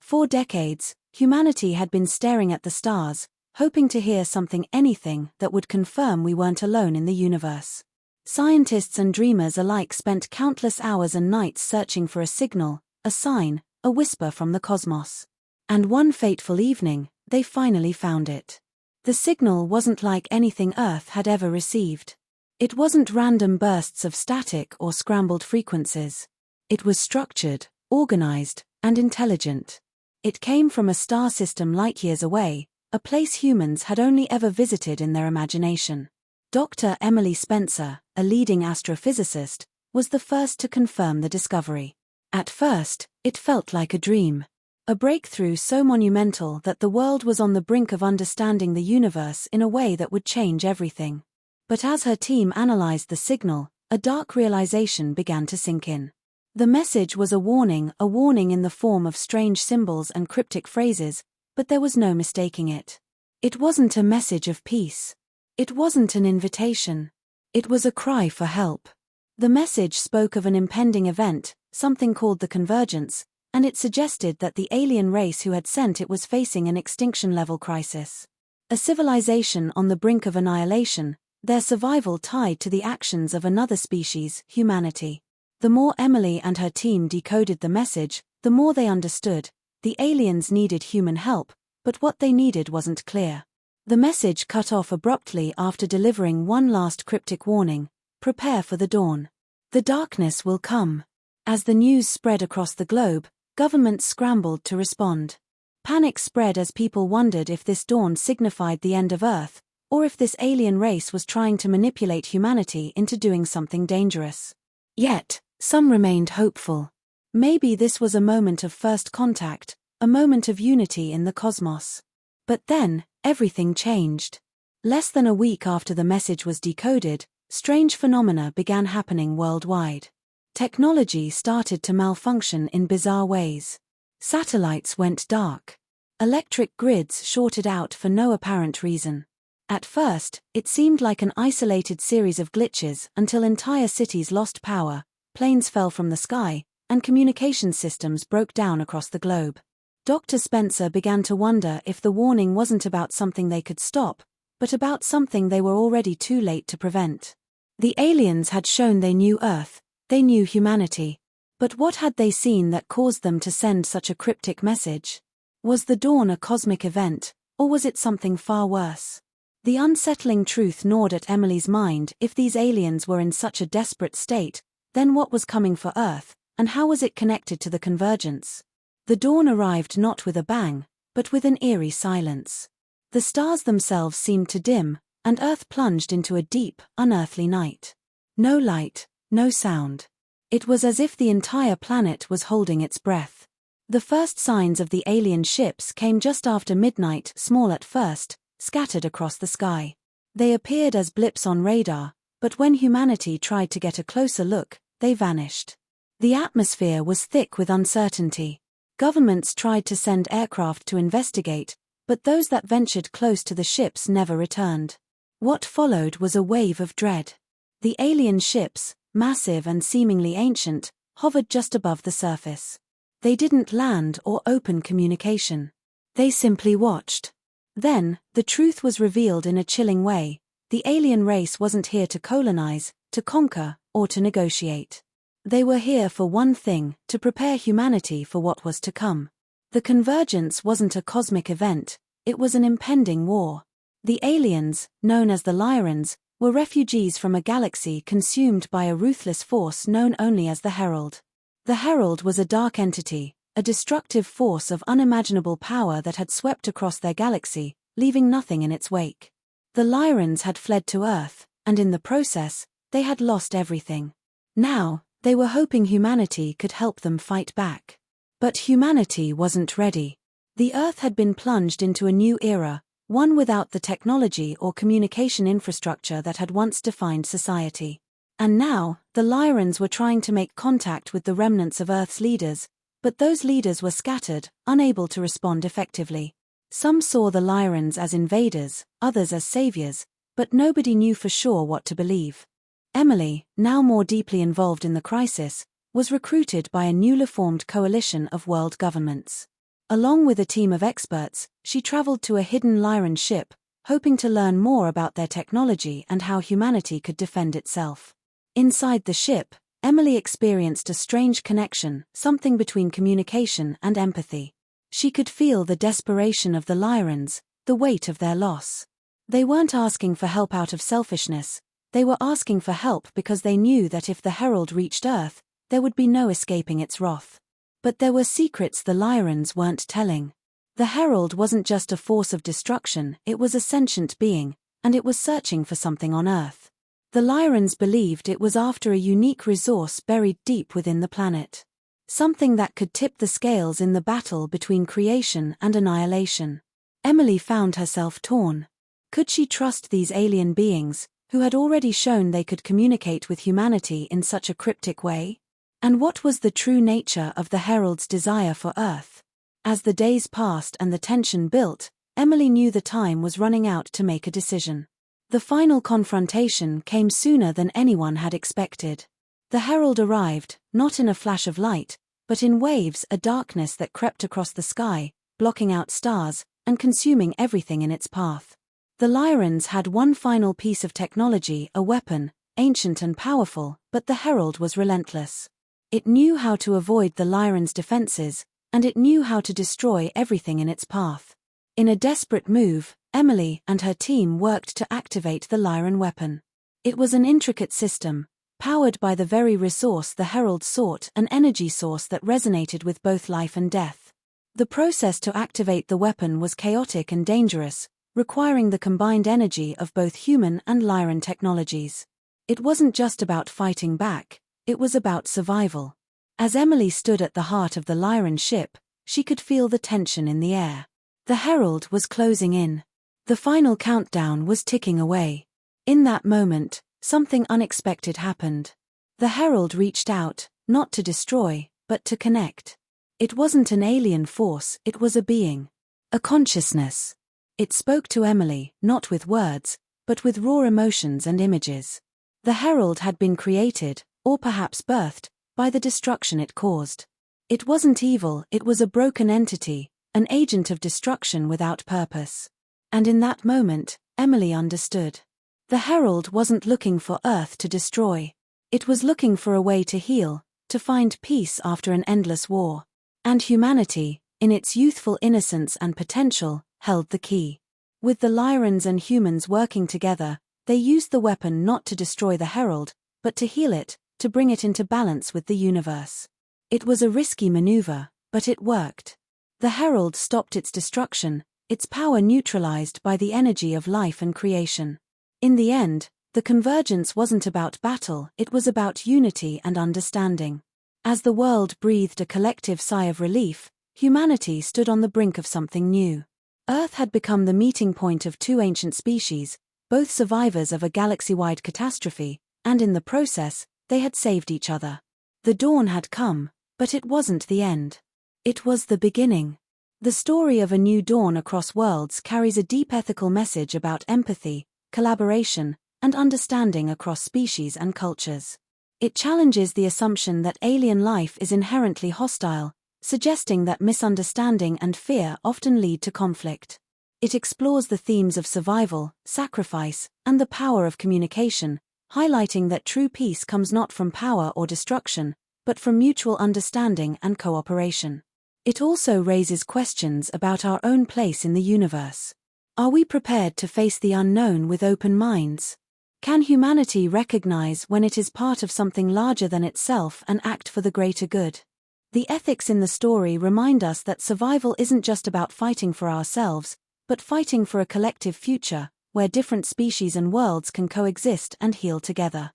For decades, humanity had been staring at the stars, hoping to hear anything that would confirm we weren't alone in the universe. Scientists and dreamers alike spent countless hours and nights searching for a signal, a sign, a whisper from the cosmos. And one fateful evening, they finally found it. The signal wasn't like anything Earth had ever received. It wasn't random bursts of static or scrambled frequencies. It was structured, organized, and intelligent. It came from a star system light-years away, a place humans had only ever visited in their imagination. Dr. Emily Spencer, a leading astrophysicist, was the first to confirm the discovery. At first, it felt like a dream. A breakthrough so monumental that the world was on the brink of understanding the universe in a way that would change everything. But as her team analyzed the signal, a dark realization began to sink in. The message was a warning in the form of strange symbols and cryptic phrases, but there was no mistaking it. It wasn't a message of peace. It wasn't an invitation. It was a cry for help. The message spoke of an impending event, something called the Convergence, and it suggested that the alien race who had sent it was facing an extinction-level crisis. A civilization on the brink of annihilation, their survival tied to the actions of another species, humanity. The more Emily and her team decoded the message, the more they understood. The aliens needed human help, but what they needed wasn't clear. The message cut off abruptly after delivering one last cryptic warning: prepare for the dawn. The darkness will come. As the news spread across the globe, governments scrambled to respond. Panic spread as people wondered if this dawn signified the end of Earth, or if this alien race was trying to manipulate humanity into doing something dangerous. Yet, some remained hopeful. Maybe this was a moment of first contact, a moment of unity in the cosmos. But then, everything changed. Less than a week after the message was decoded, strange phenomena began happening worldwide. Technology started to malfunction in bizarre ways. Satellites went dark. Electric grids shorted out for no apparent reason. At first, it seemed like an isolated series of glitches until entire cities lost power, planes fell from the sky, and communication systems broke down across the globe. Dr. Spencer began to wonder if the warning wasn't about something they could stop, but about something they were already too late to prevent. The aliens had shown they knew Earth, they knew humanity. But what had they seen that caused them to send such a cryptic message? Was the dawn a cosmic event, or was it something far worse? The unsettling truth gnawed at Emily's mind. If these aliens were in such a desperate state, then what was coming for Earth, and how was it connected to the Convergence? The dawn arrived not with a bang, but with an eerie silence. The stars themselves seemed to dim, and Earth plunged into a deep, unearthly night. No light, no sound. It was as if the entire planet was holding its breath. The first signs of the alien ships came just after midnight, small at first, scattered across the sky. They appeared as blips on radar, but when humanity tried to get a closer look, they vanished. The atmosphere was thick with uncertainty. Governments tried to send aircraft to investigate, but those that ventured close to the ships never returned. What followed was a wave of dread. The alien ships, massive and seemingly ancient, hovered just above the surface. They didn't land or open communication. They simply watched. Then, the truth was revealed in a chilling way. The alien race wasn't here to colonize, to conquer, or to negotiate. They were here for one thing: to prepare humanity for what was to come. The Convergence wasn't a cosmic event, it was an impending war. The aliens, known as the Lyrans, were refugees from a galaxy consumed by a ruthless force known only as the Herald. The Herald was a dark entity, a destructive force of unimaginable power that had swept across their galaxy, leaving nothing in its wake. The Lyrans had fled to Earth, and in the process, they had lost everything. Now, they were hoping humanity could help them fight back. But humanity wasn't ready. The Earth had been plunged into a new era, one without the technology or communication infrastructure that had once defined society. And now, the Lyrans were trying to make contact with the remnants of Earth's leaders, but those leaders were scattered, unable to respond effectively. Some saw the Lyrans as invaders, others as saviors, but nobody knew for sure what to believe. Emily, now more deeply involved in the crisis, was recruited by a newly formed coalition of world governments. Along with a team of experts, she traveled to a hidden Lyran ship, hoping to learn more about their technology and how humanity could defend itself. Inside the ship, Emily experienced a strange connection, something between communication and empathy. She could feel the desperation of the Lyrans, the weight of their loss. They weren't asking for help out of selfishness, they were asking for help because they knew that if the Herald reached Earth, there would be no escaping its wrath. But there were secrets the Lyrans weren't telling. The Herald wasn't just a force of destruction, it was a sentient being, and it was searching for something on Earth. The Lyrans believed it was after a unique resource buried deep within the planet. Something that could tip the scales in the battle between creation and annihilation. Emily found herself torn. Could she trust these alien beings, who had already shown they could communicate with humanity in such a cryptic way? And what was the true nature of the Herald's desire for Earth? As the days passed and the tension built, Emily knew the time was running out to make a decision. The final confrontation came sooner than anyone had expected. The Herald arrived, not in a flash of light, but in waves, a darkness that crept across the sky, blocking out stars, and consuming everything in its path. The Lyrans had one final piece of technology, a weapon, ancient and powerful, but the Herald was relentless. It knew how to avoid the Lyrans' defenses, and it knew how to destroy everything in its path. In a desperate move, Emily and her team worked to activate the Lyran weapon. It was an intricate system, powered by the very resource the Herald sought, an energy source that resonated with both life and death. The process to activate the weapon was chaotic and dangerous, requiring the combined energy of both human and Lyran technologies. It wasn't just about fighting back, it was about survival. As Emily stood at the heart of the Lyran ship, she could feel the tension in the air. The Herald was closing in. The final countdown was ticking away. In that moment, something unexpected happened. The Herald reached out, not to destroy, but to connect. It wasn't an alien force, it was a being. A consciousness. It spoke to Emily, not with words, but with raw emotions and images. The Herald had been created, or perhaps birthed, by the destruction it caused. It wasn't evil, it was a broken entity, an agent of destruction without purpose. And in that moment, Emily understood. The Herald wasn't looking for Earth to destroy. It was looking for a way to heal, to find peace after an endless war. And humanity, in its youthful innocence and potential, held the key. With the Lyrans and humans working together, they used the weapon not to destroy the Herald, but to heal it, to bring it into balance with the universe. It was a risky maneuver, but it worked. The Herald stopped its destruction, its power neutralized by the energy of life and creation. In the end, the Convergence wasn't about battle, it was about unity and understanding. As the world breathed a collective sigh of relief, humanity stood on the brink of something new. Earth had become the meeting point of two ancient species, both survivors of a galaxy-wide catastrophe, and in the process, they had saved each other. The dawn had come, but it wasn't the end. It was the beginning. The story of a new dawn across worlds carries a deep ethical message about empathy, collaboration, and understanding across species and cultures. It challenges the assumption that alien life is inherently hostile, suggesting that misunderstanding and fear often lead to conflict. It explores the themes of survival, sacrifice, and the power of communication, highlighting that true peace comes not from power or destruction, but from mutual understanding and cooperation. It also raises questions about our own place in the universe. Are we prepared to face the unknown with open minds? Can humanity recognize when it is part of something larger than itself and act for the greater good? The ethics in the story remind us that survival isn't just about fighting for ourselves, but fighting for a collective future, where different species and worlds can coexist and heal together.